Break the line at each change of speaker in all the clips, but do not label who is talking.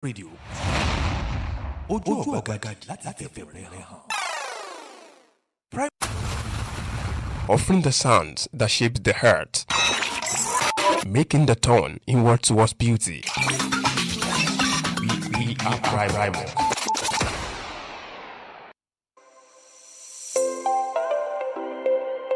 rédíò ojú ọ̀gbagadì láti fẹ̀fẹ̀ rẹ̀ hàn.
Offering the sounds that shaped the heart, making the turn inward towards beauty. We are Primal.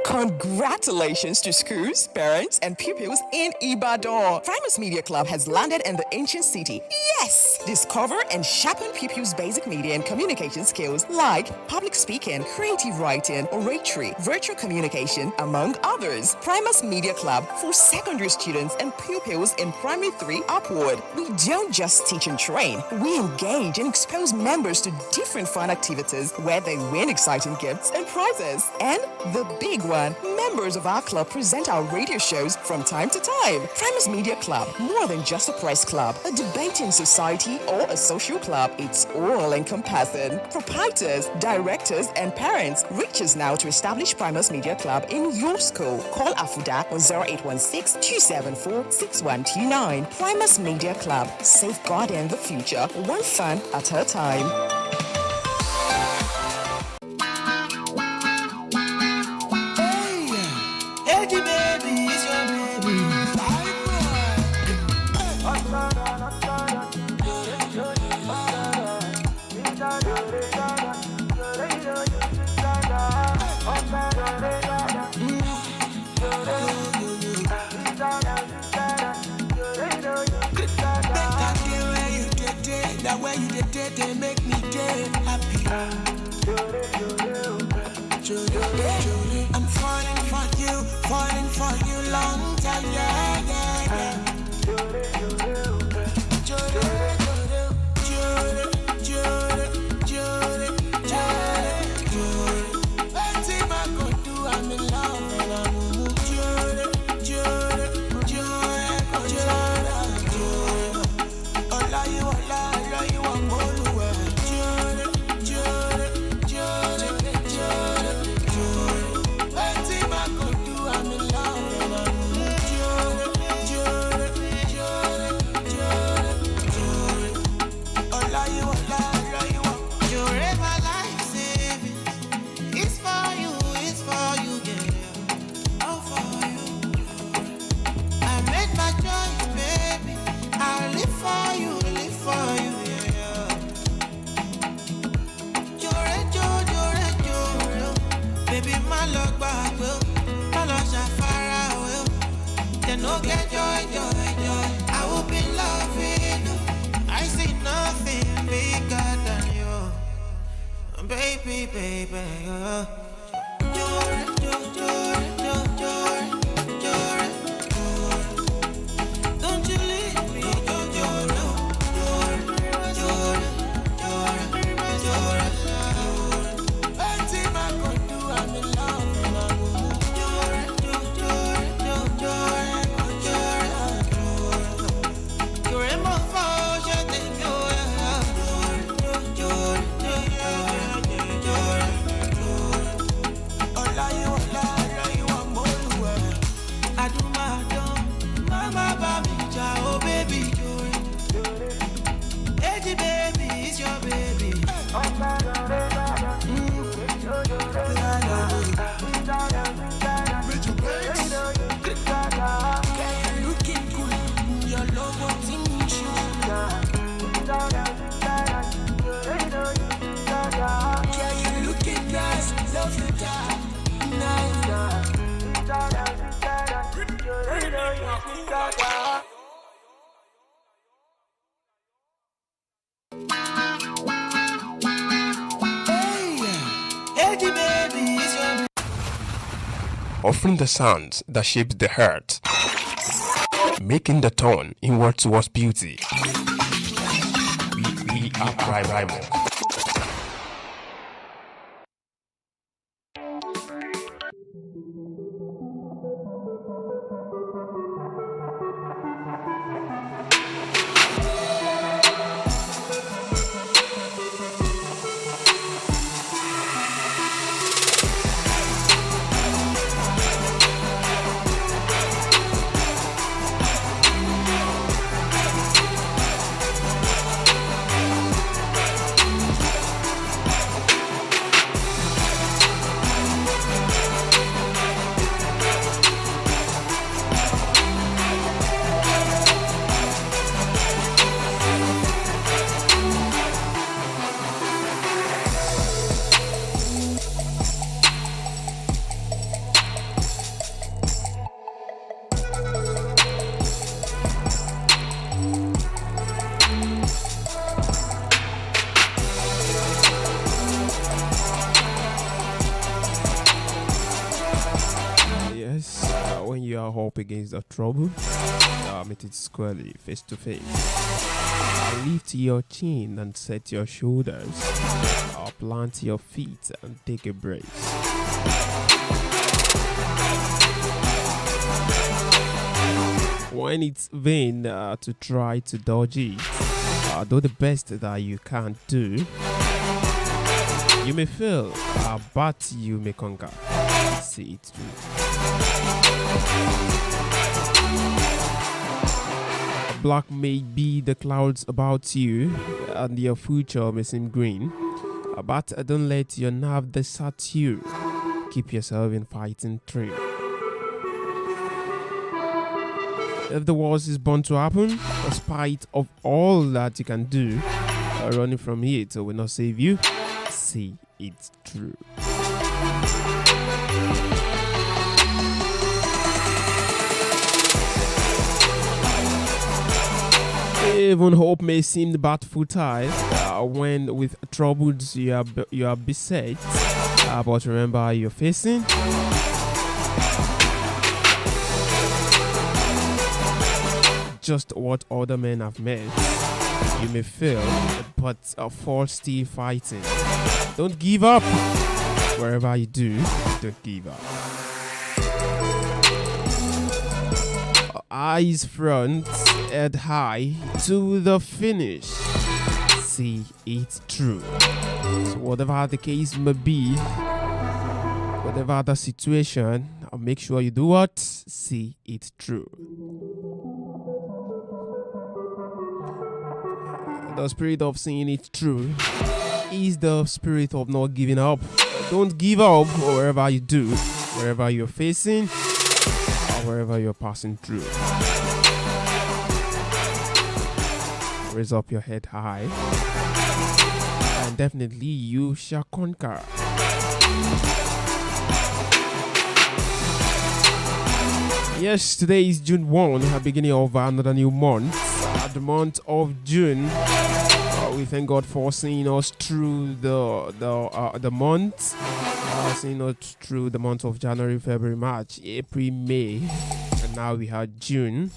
Congratulations to schools, parents, and pupils in Ibadan. Primus Media Club has landed in the ancient city. Yes! Discover and sharpen pupils' basic media and communication skills like public speaking, creative writing, oratory, virtual communication, among others. Primus Media Club for secondary students and pupils in primary 3 upward. We don't just teach and train. We engage and expose members to different fun activities where they win exciting gifts and prizes. And the big one, members of our club present our radio shows from time to time. Primus Media Club, more than just a press club, a debating society, or a social club. It's all encompassing. Proprietors, directors, and parents reach us now to establish Primus Media Club in your school. Call Afuda on 0816-274-6129. Primus Media Club, safeguarding the future, one fan at a time.
They make me get happy. I'm falling for you long time, yeah, yeah, yeah. I'm in love and I'm no get joy. I will be loving you. I see nothing bigger than you, baby. Don't you leave me, anything I could do, I'm in love and I'm
Offering the sounds that shaped the heart, making the turn inward towards beauty. We are Primal. against the trouble. Meet it squarely, face to face. Lift your chin and set your shoulders. Plant your feet and take a breath. When it's vain to try to dodge it, do the best that you can do. You may fail, but you may conquer. See it through. Black may be the clouds about you, and your future may seem green, but don't let your nerve desert you. Keep yourself in fighting trim. If the worst is bound to happen, despite of all that you can do, running from it will not save you. See it's true. Even hope may seem but futile when with troubles you are beset. But remember you're facing. Just what other men have met. You may fail, but fall still fighting. Don't give up. Wherever you do, don't give up. Eyes front, head high to the finish. See it's true. So whatever the case may be, whatever the situation, make sure you do what? See it's true. The spirit of saying it true is the spirit of not giving up. Don't give up wherever you do, wherever you're facing, or wherever you're passing through. Raise up your head high, and definitely you shall conquer. Yes, today is June 1, beginning of another new month. The month of June. We thank God for seeing us through the month, seeing us through the month of January, February, March, April, May, and now we have June.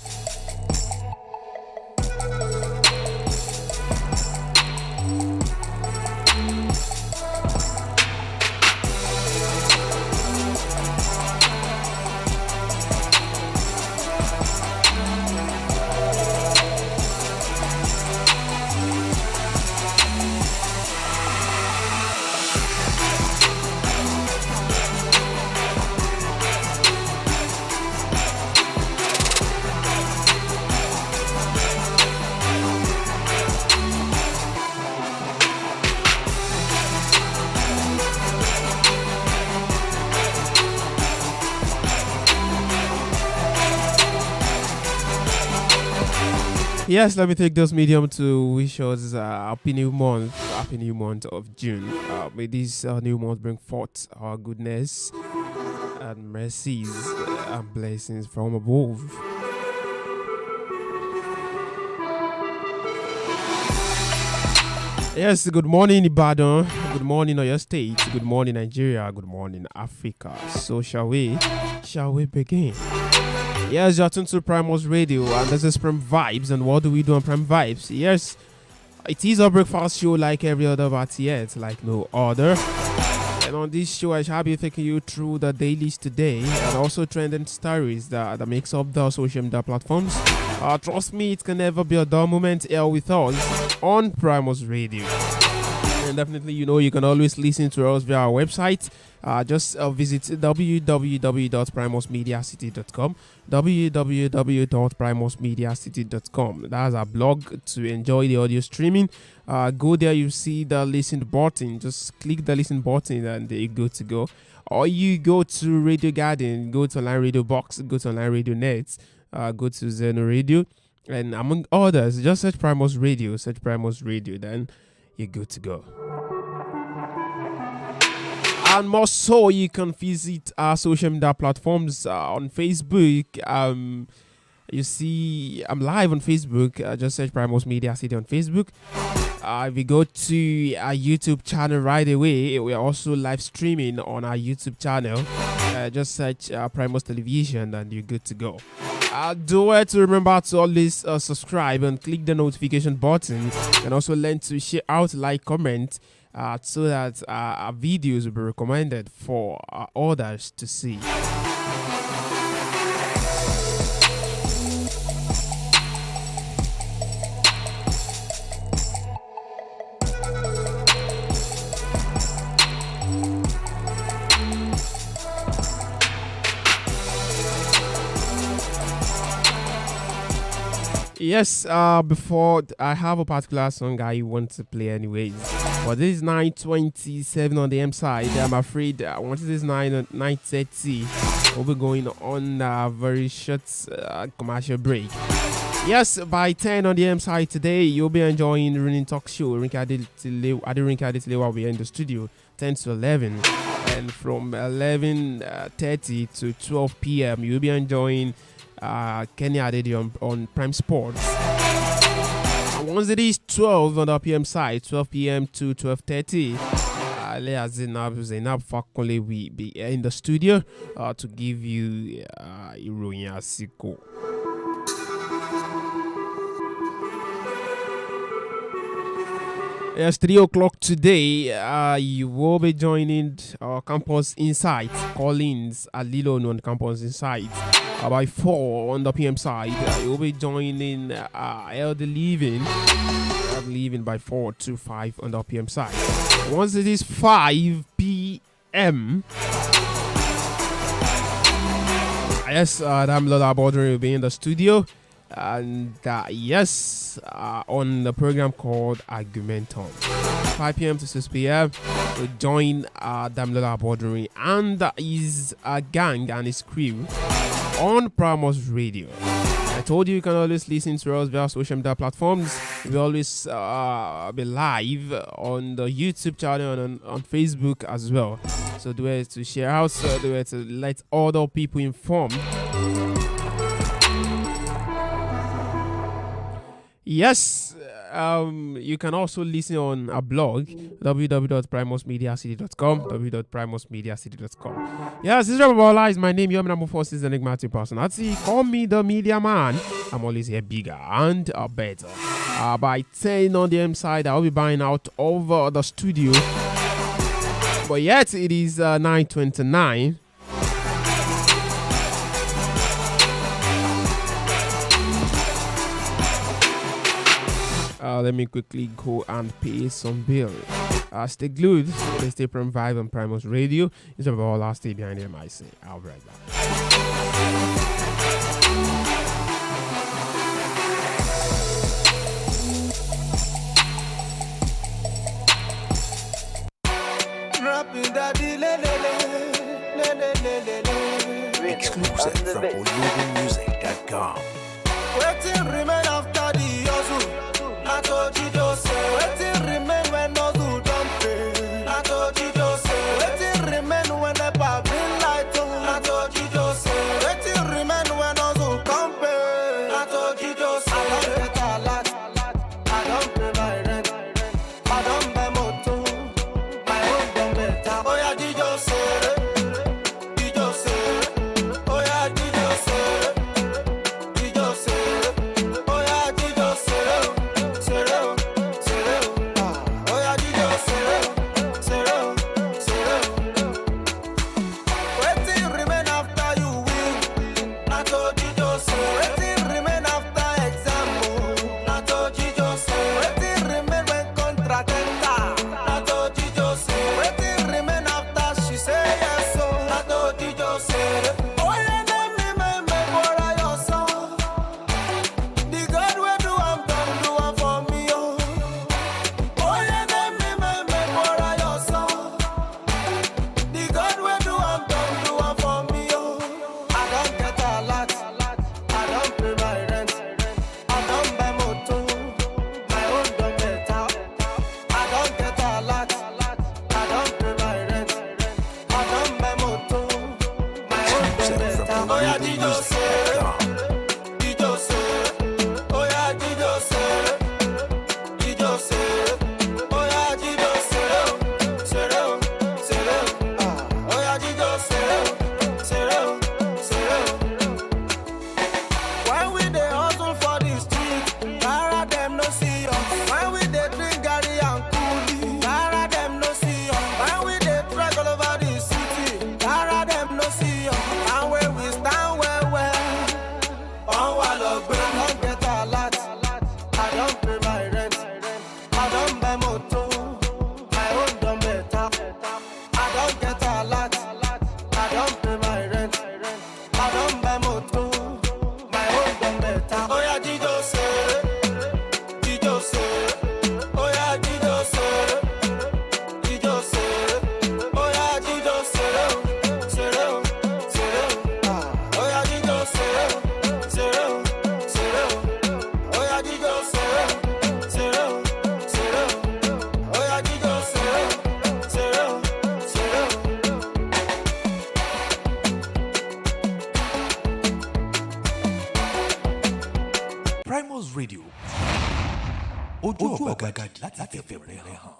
Yes, let me take this medium to wish us happy new month of June. May this new month bring forth our goodness and mercies and blessings from above. Yes, good morning Ibadan, good morning Oyo State, good morning Nigeria, good morning Africa. So shall we begin? Yes, you're tuned to Primus Radio, and this is Prime Vibes. And what do we do on Prime Vibes? Yes, it is a breakfast show like every other, but yet like no other. And on this show, I shall be taking you through the dailies today and also trending stories that makes up the social media platforms. Trust me, it can never be a dull moment here with us on Primus Radio. And definitely, you can always listen to us via our website. Just visit www.primusmediacity.com, www.primusmediacity.com. That's our blog to enjoy the audio streaming. Go there, you see the listen button. Just click the listen button and you're good to go. Or you go to Radio Garden, go to Online Radio Box, go to Online Radio Net, go to Zeno Radio, and among others, just search Primus Radio, then you're good to go. And more so, you can visit our social media platforms on Facebook. You see, I'm live on Facebook. Just search Primus Media City on Facebook. If you go to our YouTube channel right away, we are also live streaming on our YouTube channel. Just search Primus Television and you're good to go. Do it to remember to always subscribe and click the notification button. You can also learn to share out, like, comment, so that our videos will be recommended for others to see. Yes, before I have a particular song I want to play anyways. But this is 9:27 on the M side. I'm afraid once this 9:30, we'll be going on a very short commercial break. Yes, by 10 on the M side today, you'll be enjoying the Running Talk Show. Rinka Adetilewa will be in the studio 10 to 11. And from 11:30 to 12 p.m., you'll be enjoying Kenny Adedi on Prime Sports. And once it is 12 on the PM side, 12 p.m. to 12:30, Leah Zainab Fakunle will be in the studio to give you Iroyin Asiko. Yes, 3 o'clock today, you will be joining Campus Insight, Collins, Alilo on Campus Insight. By 4 on the PM side, you will be joining Elder Living by 4 to 5 on the PM side. Once it is 5 p.m., yes, Babalola will be in the studio. And yes, on the program called Argumentum, 5 p.m. to 6 p.m. we join Babalola Bodri and his gang and his crew on Primus Radio. I told you can always listen to us via social media platforms. We always be live on the YouTube channel and on Facebook as well. So do it to share out, do it to let other people inform. Yes, you can also listen on a blog, www.primusmediacity.com, www.primusmediacity.com. Yes, this is Babalola is my name. Your number 4 is enigmatic personality. Call me the media man. I'm always here bigger and better. By 10 on the M side, I'll be buying out over the studio. But yet, it is 9:29. Let me quickly go and pay some bill. Stay glued. Stay Prime Vibe on Primus Radio. It's about last day behind him. I say, I'll be right back.
Exclusive from OyugenMusic.com.
Waiting remain after the hustle. I told you to say. Waiting remain when no do don't pay. I told you to say. Waiting remain when the bring light on. I told you to say. Waiting remain when no do come pay. I told you to say. I don't pay my rent. I don't pay motor. My home don't better. Oh yeah, did you say? Did you say? Oh yeah, did you say? Did you say? Oh moto, my own done better. I don't get a lot, I don't pay my rent. I don't buy moto, my own done better. Oh yeah, Dido say, oh yeah, Dido say, oh yeah, Dido say, oh yeah, Dido say, oh yeah, Dido say, oh yeah, Dido say.
Primus Radio. Ojú ọ̀gbagadì láti fẹ̀fẹ̀ rẹ̀ hàn.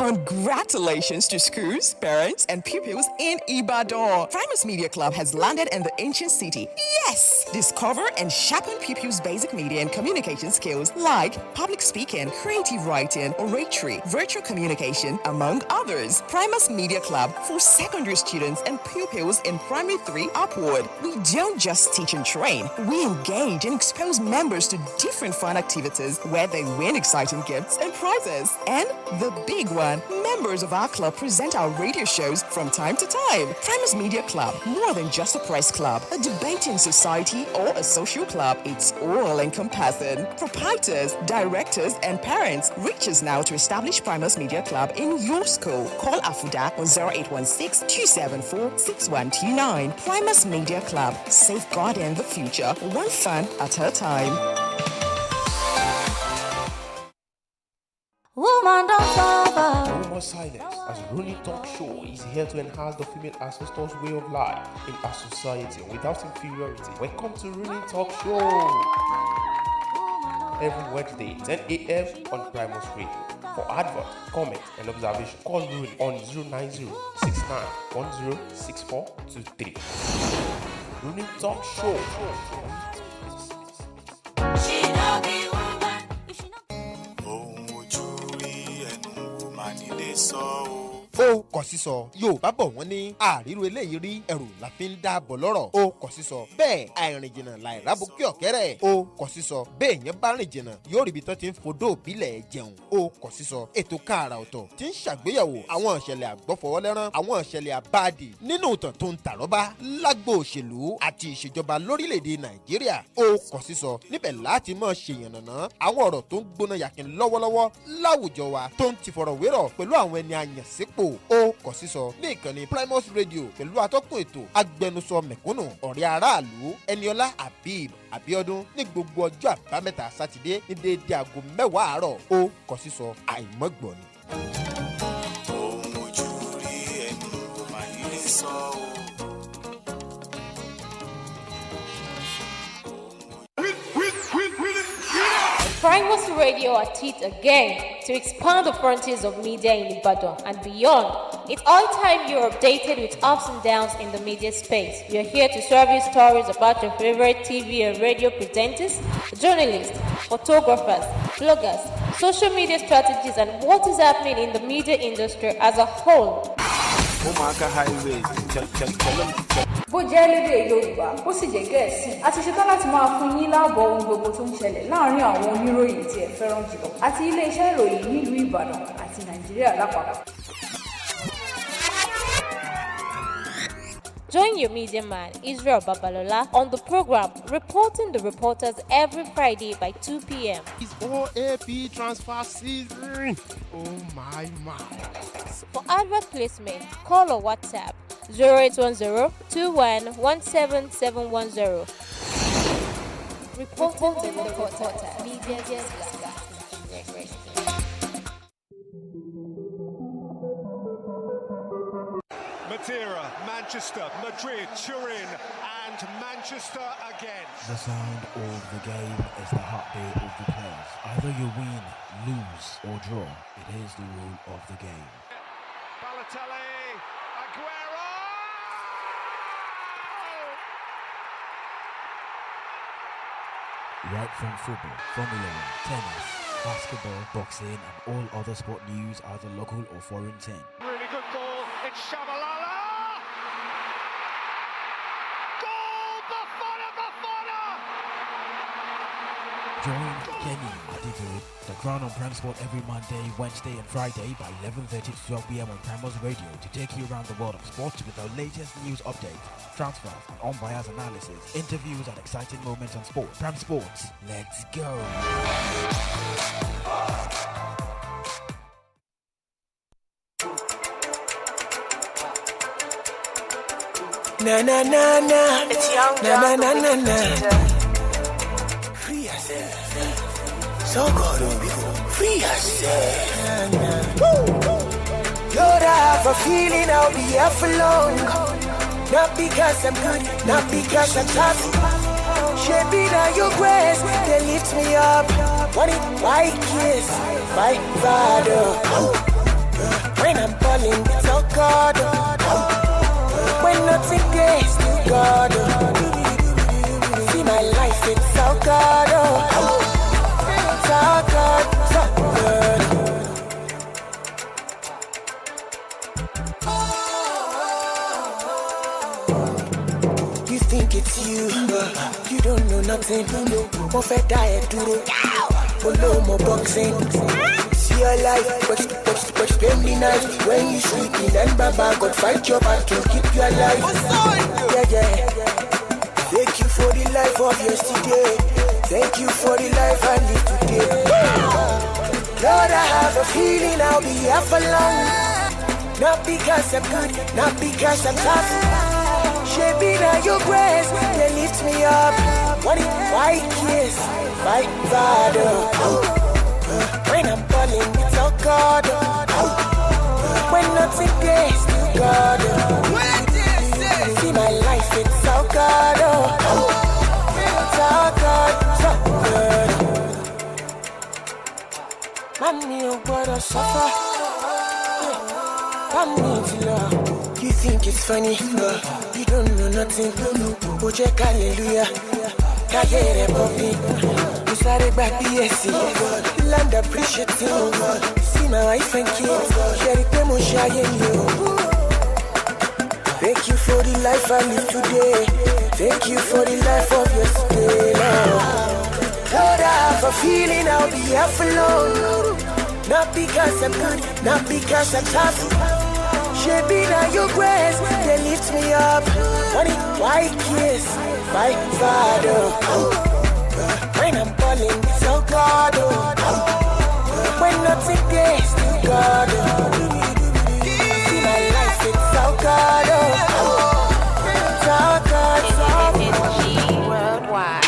Congratulations to schools, parents, and pupils in Ibadan. Primus Media Club has landed in the ancient city. Yes! Discover and sharpen pupils' basic media and communication skills like public speaking, creative writing, oratory, virtual communication, among others. Primus Media Club for secondary students and pupils in primary 3 upward. We don't just teach and train. We engage and expose members to different fun activities where they win exciting gifts and prizes. And the big one, members of our club present our radio shows from time to time. Primus Media Club, more than just a press club, a debating society, or a social club. It's all encompassing. Proprietors, directors, and parents reach us now to establish Primus Media Club in your school. Call Afuda on 0816-274-6129. Primus Media Club, safeguarding the future, one fan at a time.
Woman don't suffer.
No more silence, as Rooney Talk Show is here to enhance the female ancestors' way of life in our society without inferiority. Welcome to Rooney Talk Show. Every Wednesday, 10 a.m. on Primus Radio. For advert, comment, and observation, call Rooney on 090-6910-6423. Rooney Talk Show.
She no be woman. If she no
ó kọ̀ sísọ Yorùbá bọ̀ wọ́n ní àríro eléyìí rí ẹrù la fi ń dáàbò lọ́rọ̀ ó kọ̀ sísọ bẹ́ẹ̀ àìrìn jìnnà láìrábò kí ọ̀kẹ́rẹ́ ó kọ̀ sísọ bẹ́ẹ̀ yẹn bá rìn jìnnà yóò ríbi tó ti ń fodó òbílẹ̀ jẹun ó kọ̀ sísọ ètò káàrà ọ̀tọ̀ tí ń ṣàgbéyẹ̀wò àwọn ìṣẹ̀lẹ̀ àgbọ́fọwọ́lẹ́rán àwọn ìṣẹ̀lẹ̀ àbáàdì nínú ìtàn tó ń tàrọ́bá lágbo òṣèlú àti ìṣèjọba lórílẹ̀‐èdè Nàìjíríà ó kọ̀ sísọ níbẹ̀ láti máa ṣèyànnàná àwọn ọ̀rọ̀ tó ń gbóná yàkín lọ́wọ́lọ́wọ́ láwùjọ wa tó ń ti fọ̀rọ̀wérọ̀ pẹ̀lú àwọn ẹni àyànsípò ó kọ̀ sísọ ní ìkànnì Primus Radio pẹ̀lú atọ́kùn ètò agbẹnusọ mẹ̀kúnnù ọ̀rẹ́ aráàlú Ẹniọlá Habib Abíọ́dún ní gbogbo ọjọ́ àbámẹ́ta sátidé ní déédéé aago 10 àárọ̀ ó kọ̀ sísọ àìmọ́gbọ̀ni.
ohun ojú rí ẹnu kò máa ní lè sọ o.
Primus Radio at it again to expand the frontiers of media in Ibadan and beyond. It's all time you're updated with ups and downs in the media space. We are here to serve you stories about your favorite TV and radio presenters, journalists, photographers, bloggers, social media strategies, and what is happening in the media industry as a whole.
bó jẹ́ lédè Yorùbá bó sì jẹ́ Gẹ̀ẹ́sì a ti ṣetán láti máa fún yín láàbọ̀ ohun gbogbo tó ń ṣẹlẹ̀ láàárín àwọn oníròyìn tí ẹ fẹ́ràn jùlọ àti ilé-iṣẹ́ ìròyìn nílùú Ìbàdàn àti Nàìjíríà lápapọ̀.
Join your media man, Israel Babalola, on the program Reporting the Reporters every Friday by 2 p.m.
It's OAP transfer season. Oh my.
For advert placement, call or WhatsApp 0810-21-17710. Reporting the Reporters.
Madeira, Manchester, Madrid, Turin, and Manchester again.
The sound of the game is the heartbeat of the players. Either you win, lose, or draw. It is the rule of the game.
Balotelli, Aguero!
Right from football, Formula 1, tennis, basketball, boxing, and all other sport news, either local or foreign 10.
Really good ball. It's Babalola! Goal! Bafana!
Join Kenny Adidu, The Crown on Prime Sport every Monday, Wednesday and Friday by 11:30 to 12 p.m. on Primus Radio to take you around the world of sports with the latest news updates, transfers, and unbiased analysis, interviews and exciting moments on sport. Prime Sports, let's go!
Na na na na, it's young na na na na. Free yourself, so good, free yourself. Lord, I have a feeling I'll be here for long. Not because I'm good, not because I'm tough. Shaping out your grace, they lift me up. White kiss, my father. When I'm falling, it's all God. When nothing gets to God, see my life, it's all God, it's all God, so good. You think it's you don't know nothing. Mo fe die duro, follow mo boxing. See your life, but spend the night when you sleeping and Baba God fight your battle, keep you alive. Yeah. Thank you for the life of yesterday. Thank you for the life I live today. Lord, I have a feeling I'll be here for long. Not because I'm good, not because I'm tough. Shaping out your grace, they lift me up. White kiss, my father. When I'm falling, it's all God. When nothing gets to God, see my life, it's all God. It's all God, so good. Mommy, you gotta suffer. Mommy, to love. You think it's funny, you don't know nothing. Oh, check hallelujah. Kagere popping. You started back BSC. Land appreciating. See my wife and kids. Share it, demo, share you. Thank you for the life I live today. Thank you for the life of yesterday. Lord, I have a feeling I'll be here for long. Not because I'm good, not because I'm tough. Shaping out your grace, they lift me up. White kiss, my father. When I'm falling, it's all God. When nothing gets to God, see my life, it's all God. It's all God, it's all God.
Worldwide.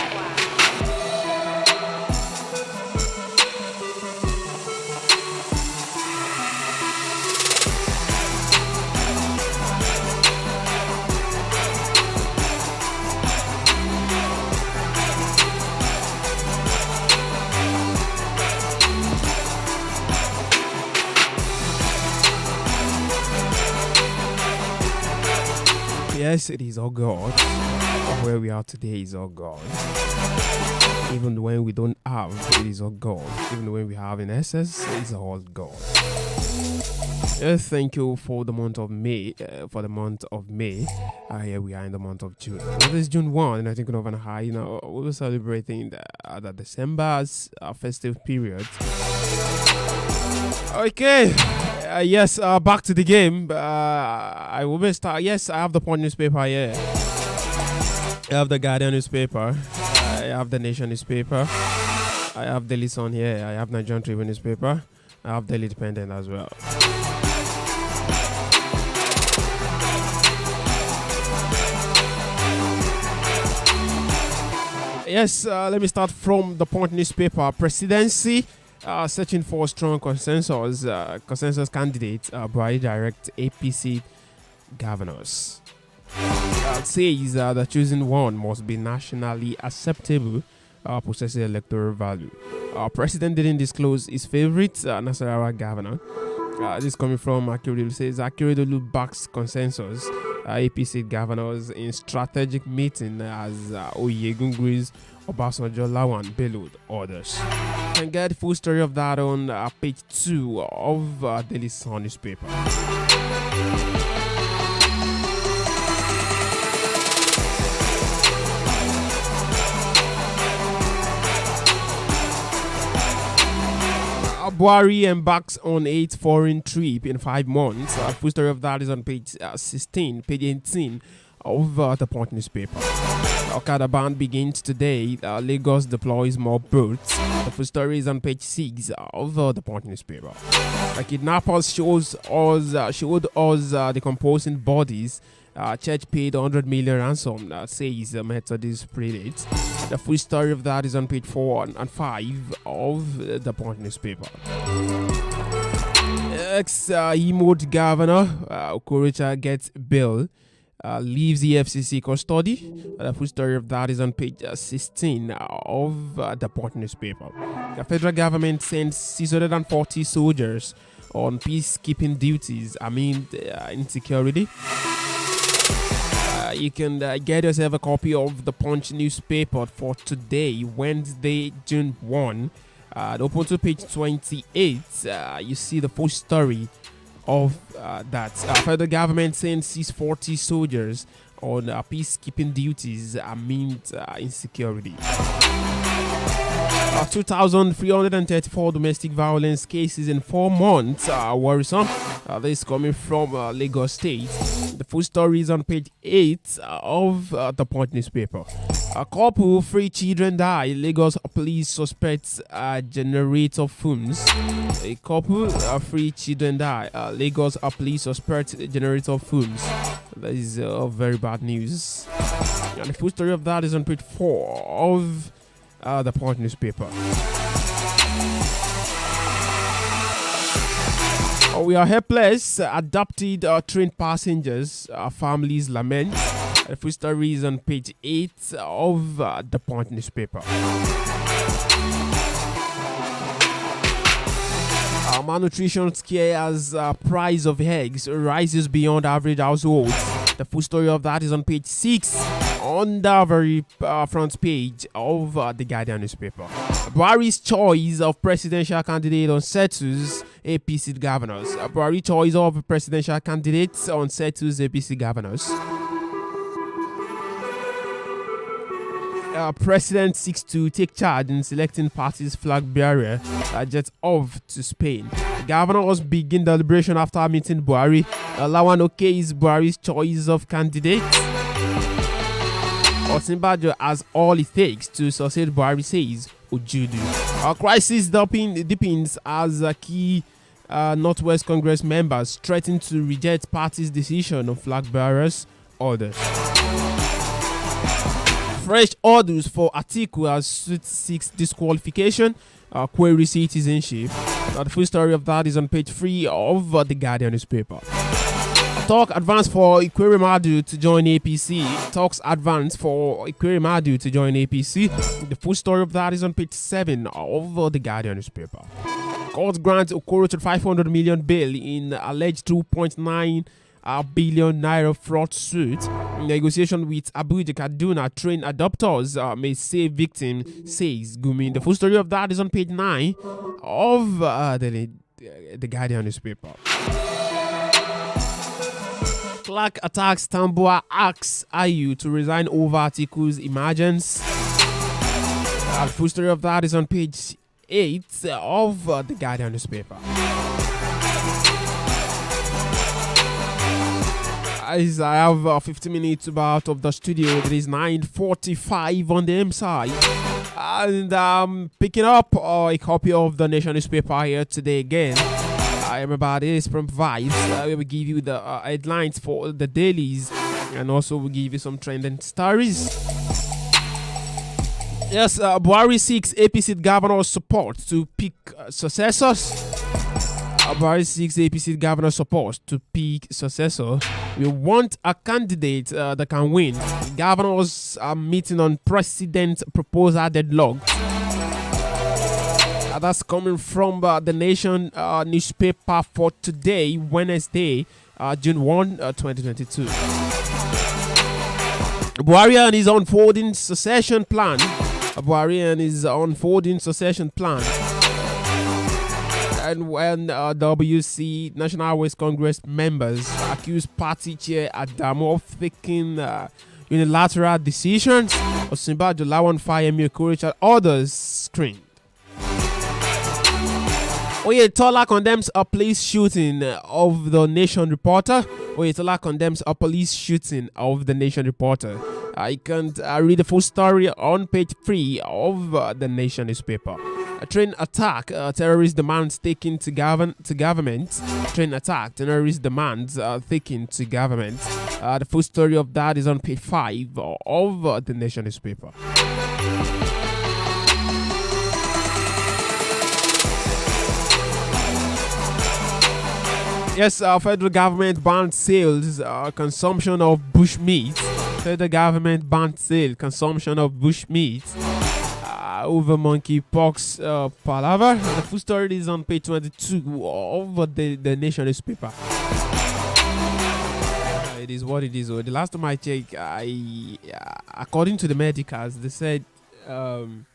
Yes, it is all God. Where we are today is all God. Even when we don't have, it is all God. Even when we have in excess, it's all God. Thank you for the month of May. Here we are in the month of June. It is June 1, and I think of an high. We're celebrating the December's festive period. Okay. Yes, back to the game. I will start. Yes, I have the Punch newspaper here. I have the Guardian newspaper. I have the Nation newspaper. I have Daily Sun here. I have Nigerian Tribune newspaper. I have Daily Independent as well. Yes, let me start from the Punch newspaper. Presidency. Searching for strong consensus candidate by direct APC governors. It says that choosing one must be nationally acceptable, possessing electoral value. President didn't disclose his favorite Nasarawa governor. This is coming from Akeredolu. Says Akeredolu backs consensus APC governors in strategic meeting as Oyegungu's Obasanjo, Lawan, Bello, others. You can get the full story of that on page 2 of Daily Sun newspaper. Buhari embarks on 8th foreign trip in 5 months. Full story of that is on page 16, page 18 of the Punch newspaper. Okada ban begins today. Lagos deploys more boats. The full story is on page 6 of the Punch newspaper. Kidnappers showed us the composing bodies. Church paid 100 million ransom, says Methodist prelate. The full story of that is on page 4 and 5 of the Punch newspaper. Ex-Imo governor Okorocha gets bail. Leaves the FCC custody. The full story of that is on page 16 of the Punch newspaper. The federal government sends 640 soldiers on peacekeeping duties amid insecurity. You can get yourself a copy of the Punch newspaper for today, Wednesday, June 1. Open to page 28. You see the full story of that. Federal government sends 640 soldiers on peacekeeping duties amid insecurity. 2,334 domestic violence cases in 4 months. Worrisome. This is coming from Lagos State. The full story is on page 8 of the Punch newspaper. A couple, 3 children die. Lagos police suspects generator fumes. A couple, 3 children die. Lagos police suspects generator fumes. That is very bad news. And the full story of that is on page 4 of the Punch newspaper. We are helpless. Adopted trained passengers. Families lament. The full story is on page 8 of the Punch newspaper. Malnutrition scare as price of eggs rises beyond average households. The full story of that is on page 6 on the very front page of the Guardian newspaper. Buhari's choice of presidential candidate unsettles APC governors. Buhari's choice of presidential candidates unsettles APC governors. President seeks to take charge in selecting party's flag bearer. Jets off to Spain. Governors begin deliberation after meeting Buhari. Lawan okay is Buhari's choice of candidate. Osinbajo has all it takes to succeed, Buhari says Ojudu. Our crisis deepens as key Northwest Congress members threaten to reject party's decision on flag bearers' orders. Fresh orders for Atiku as suit seeks disqualification, query citizenship. The full story of that is on page 3 of the Guardian newspaper. Talk advance for Ikweremadu to join APC. Talks advance for Ikweremadu to join APC. The full story of that is on page 7 of the Guardian newspaper. Court grants Okorocha 500 million bail in alleged 2.9 billion naira fraud suit. Negotiation with Abuja Kaduna train adopters may save victim, says Gumi. The full story of that is on page 9 of the Guardian newspaper. Clark attacks Tambua, asks Ayu to resign over Atiku's emergence. The full story of that is on page 8 of the Guardian newspaper. As I have 15 minutes to be out of the studio, it is 9:45 on the M side, and I'm picking up a copy of the Nation newspaper here today again. Everybody is from Vibes. We will give you the headlines for the dailies, and also we'll give you some trending stories. Yes, Buhari seeks APC governor support to pick successors. Buhari seeks APC governor support to pick successor. We want a candidate that can win. Governors are meeting on president proposal deadlock. That's coming from the Nation newspaper for today, Wednesday, June 1, 2022. Buhari and his unfolding succession plan. And when WC National West Congress members accuse party chair Adamu of taking unilateral decisions, Osinbajo, Lawan, Fayemi, Okorocha, others screamed. Oyetola condemns a police shooting of the Nation reporter. Oyetola condemns a police shooting of the Nation reporter. I can read the full story on page 3 of the Nation newspaper. A train attack, terrorist demands taken to government. Train attack, terrorist demands taken to government. The full story of that is on page 5 of the Nation newspaper. Yes, federal government banned sales, consumption of bushmeat. Federal government banned sale, consumption of bushmeat over monkeypox palaver. The full story is on page 22 of the Nation newspaper. It is what it is. The last time I checked, according to the medicals, they said the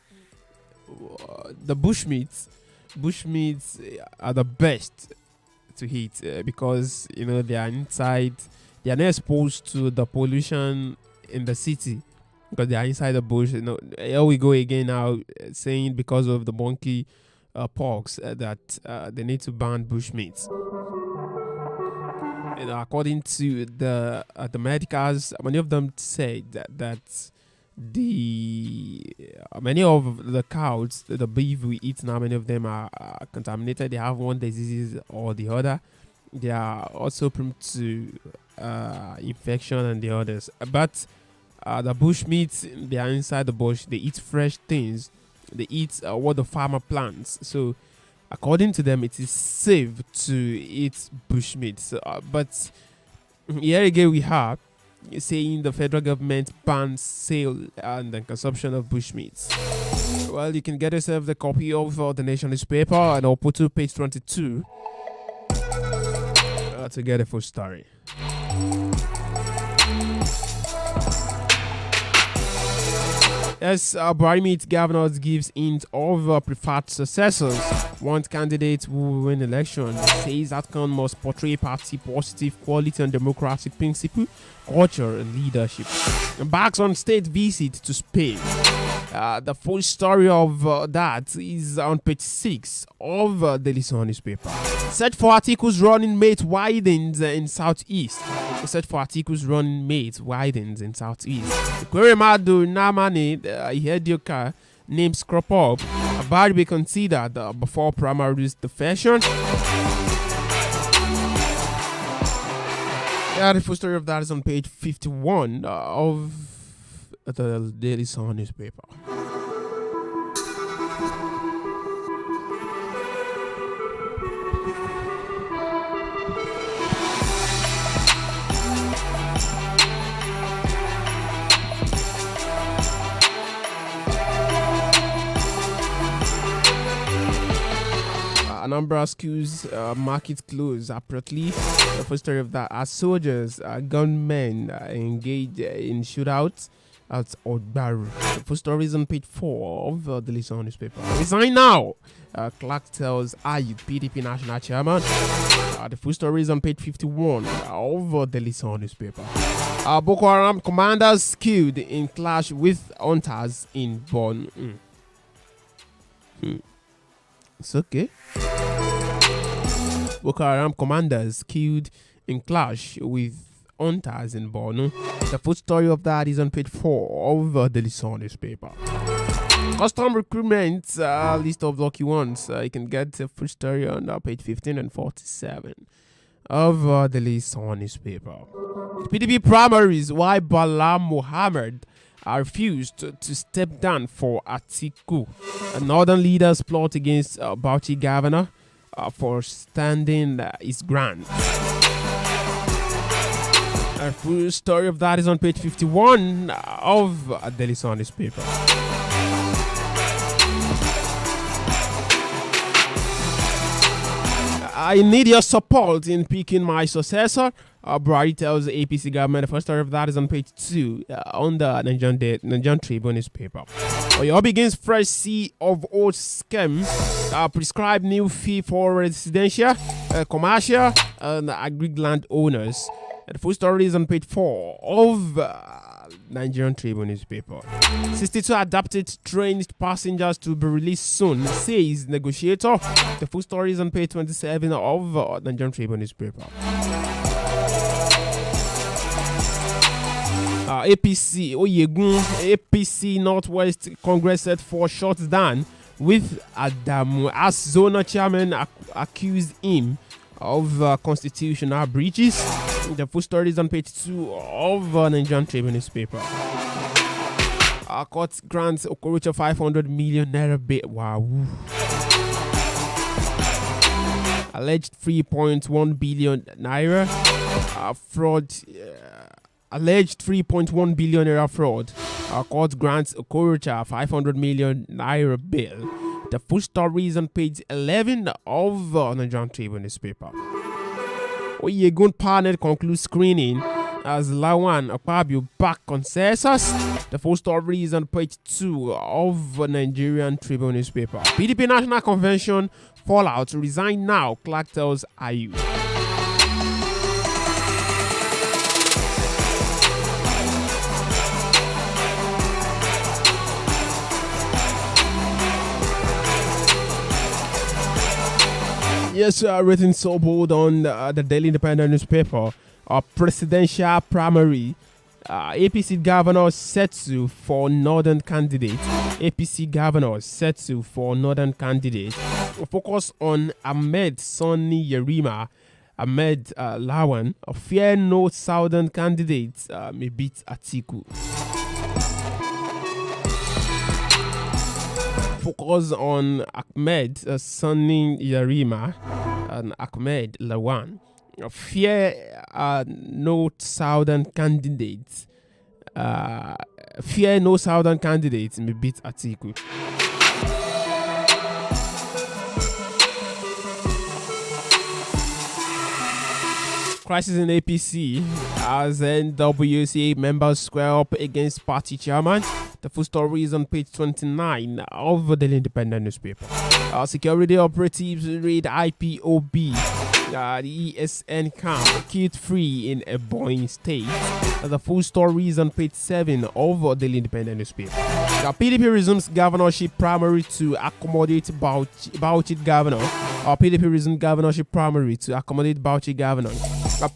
bushmeats are the best to eat because they are inside. They are not exposed to the pollution in the city because they are inside the bush. Here we go again now, saying because of the monkey pox that they need to ban bushmeats. According to the medicals, many of them say that many of the cows, the beef we eat now, many of them are contaminated. They have one disease or the other. They are also prone to infection and the others. But the bush meat, they are inside the bush. They eat fresh things. They eat what the farmer plants. So according to them, it is safe to eat bush meat. But here again we have saying the federal government bans sale and the consumption of bushmeats. Well, you can get yourself the copy of the Nation newspaper, and I'll put to page 22 to get a full story. Yes, Buhari meets governors, gives hint of preferred successors. One candidate who will win election says outcome must portray party positive quality and democratic principle, culture and leadership. Embarks on state visit to Spain. The full story of that is on page 6 of the Daily Sun newspaper. Search for articles running mate widens in southeast. The search for articles running mate widens in southeast. Kweremadu Namani Ihedioka names crop up. About to be considered before primary defection. The full story of that is on page 51 of the Daily Sun newspaper. Anambra schools market closed abruptly. The first story of that, as soldiers, gunmen engaged in shootouts at Odbaru. The first story is on page 4 of the Daily Sun newspaper. Resign now. Clark tells Ayub, PDP national chairman. The full story is on page 51 of the Daily Sun newspaper. Boko Haram commanders killed in clash with hunters in Born. It's okay. Boko Haram commanders killed in clash with hunters in Borno. The full story of that is on page 4 of the Daily Sun newspaper. Custom recruitment list of lucky ones. You can get the full story on page 15 and 47 of the Daily Sun newspaper. PDP primaries, why Bala Mohammed refused to step down for Atiku. Northern leaders plot against Bauchi governor for standing his ground. A full story of that is on page 51 of Daily Sun newspaper. I need your support in picking my successor. Buhari tells the APC government. The first story of that is on page 2 on the Nigerian Tribune newspaper. Oyo begins fresh sea of old scam. Prescribe new fee for residential, commercial, and agri land owners. The full story is on page 4 of Nigerian Tribune newspaper. 62 adapted trained passengers to be released soon, says negotiator. The full story is on page 27 of Nigerian Tribune newspaper. APC Oyegun, APC Northwest Congress set for shutdown with Adamu as zona chairman accused him of constitutional breaches. The full story is on page 2 of Nigerian Tribune newspaper. Court grants Okorocha 500 million naira bail. Wow. Alleged 3.1 billion naira fraud. Alleged 3.1 billion naira fraud. Court grants Okorocha 500 million naira bail. The full story is on page 11 of Nigerian Tribune newspaper. Oyegun panel concludes screening as Lawan Akpabio back consensus. The full story is on page 2 of Nigerian Tribune newspaper. PDP National Convention fallout, resign now, Clark tells IU. Yes, written so bold on the Daily Independent newspaper. Presidential primary. APC governor set to for northern candidate. APC governor set to for northern candidate. Focus on Ahmed Sonny Yerima. Ahmed Lawan. Fear no southern candidates may beat Atiku. Focus on Ahmed Sonny Yerima and Ahmed Lawan. Fear no southern candidates. Fear no southern candidates may beat Atiku. Crisis in APC as NWCA members square up against party chairman. The full story is on page 29 of the Daily Independent newspaper. Security operatives raid IPOB. The ESN camp killed 3 in a Boeing state. The full story is on page 7 of the Daily Independent newspaper. PDP resumes governorship primary to accommodate Bauchi governor. PDP resumes governorship primary to accommodate Bauchi governor.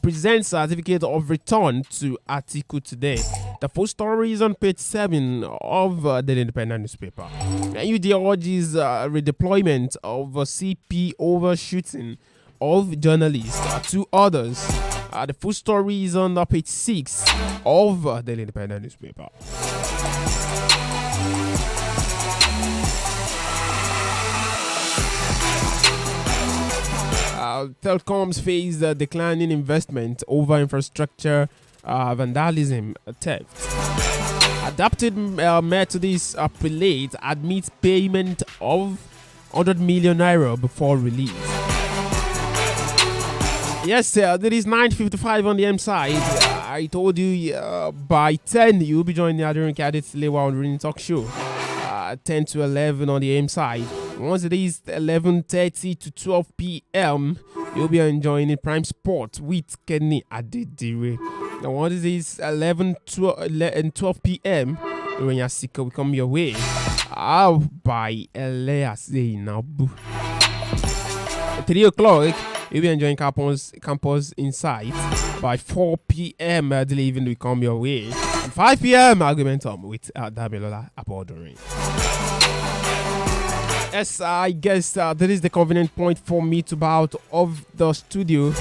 Presents certificate of return to Atiku today. The full story is on page 7 of the Independent newspaper. UD urges redeployment of CP overshooting of journalists. 2 others. The full story is on page 6 of the Independent newspaper. Telecoms face declining investment over infrastructure, vandalism, theft. Adapted Methodist prelate admits payment of 100 million naira before release. Yes, sir, there is 9:55 on the M side. I told you by 10 you'll be joining the Adrian Cadets Lewa on Reading Talk Show. 10 to 11 on the M side. Once it is 11:30 to 12 p.m., you'll be enjoying the Prime Sport with Kenny Adedire. Now, once it is 11 and 12 p.m., when you're sick, we come your way. I'll buy Elias now. 3 o'clock, you'll be enjoying Campus Insight. By 4 p.m., the leaving will come your way. And 5 p.m., Argumentum with Babalola Abodorin. Yes, I guess that is the convenient point for me to bow out of the studio.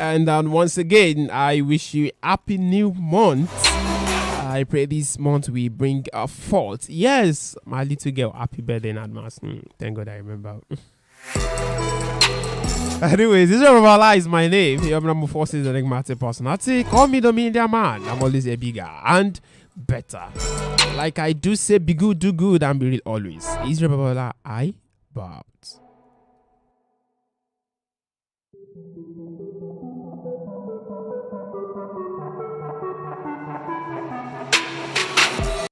And once again, I wish you a happy new month. I pray this month we bring forth. Yes, my little girl, happy birthday in advance. Thank God I remember. Anyways, this is Babalola is my name. Your number 4 is the enigmatic personality. Call me the media man. I'm always a bigger and better. Like I do say, be good, do good, and be real always. Israel Babalola, I bow.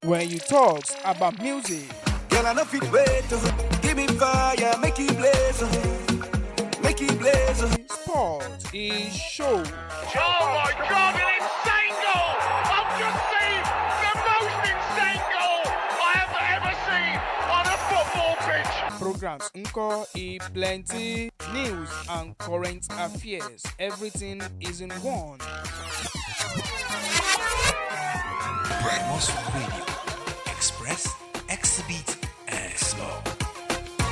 When you talk about music, girl, I know fit wait. Give me fire, make it blaze. Make keep blazing.
Sport is show.
Oh my God, an insane goal! I've just seen the most insane goal I have ever seen on a football pitch.
Programs Nko e plenty news and current affairs. Everything is in one.
Primus Radio. Express